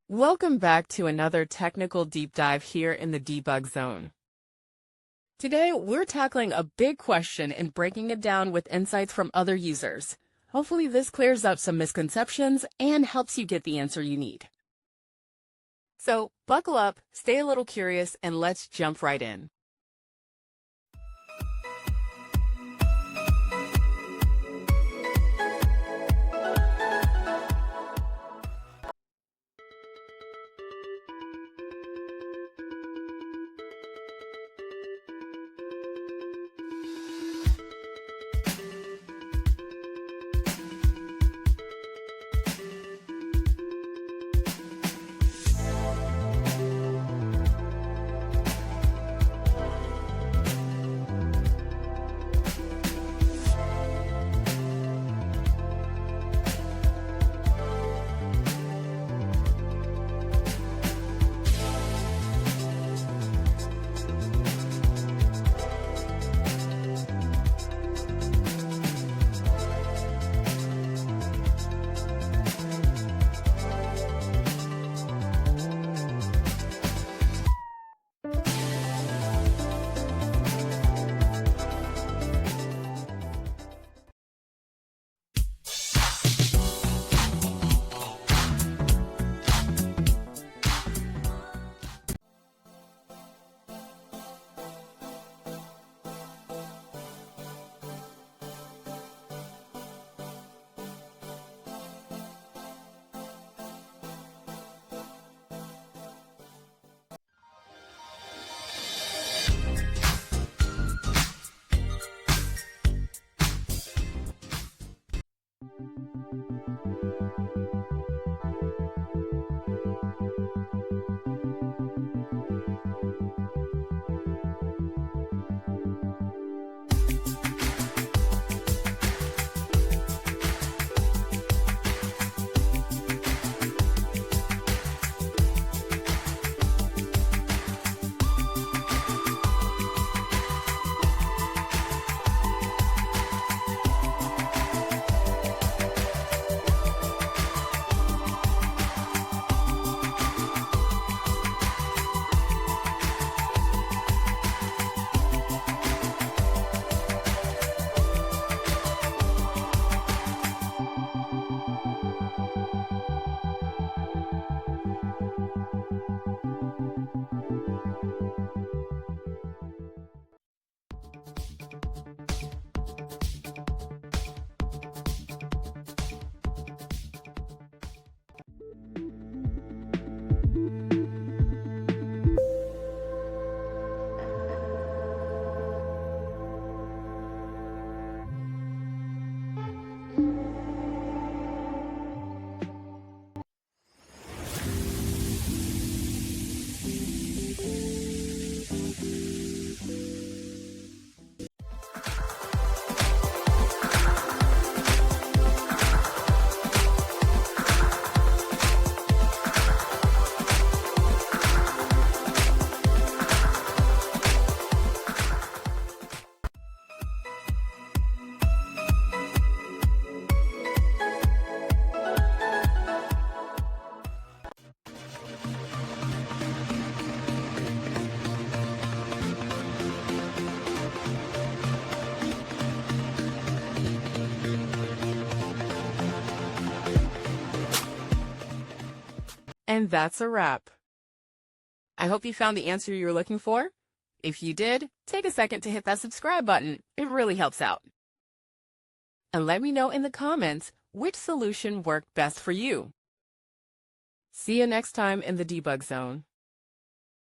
Welcome back to another technical deep dive here in the debug zone. Today, we're tackling a big question and breaking it down with insights from other users. Hopefully this clears up some misconceptions and helps you get the answer you need. So buckle up, stay a little curious, and let's jump right in. And that's a wrap. I hope you found the answer you were looking for. If you did, take a second to hit that subscribe button. It really helps out. And let me know in the comments which solution worked best for you. See you next time in the debug zone.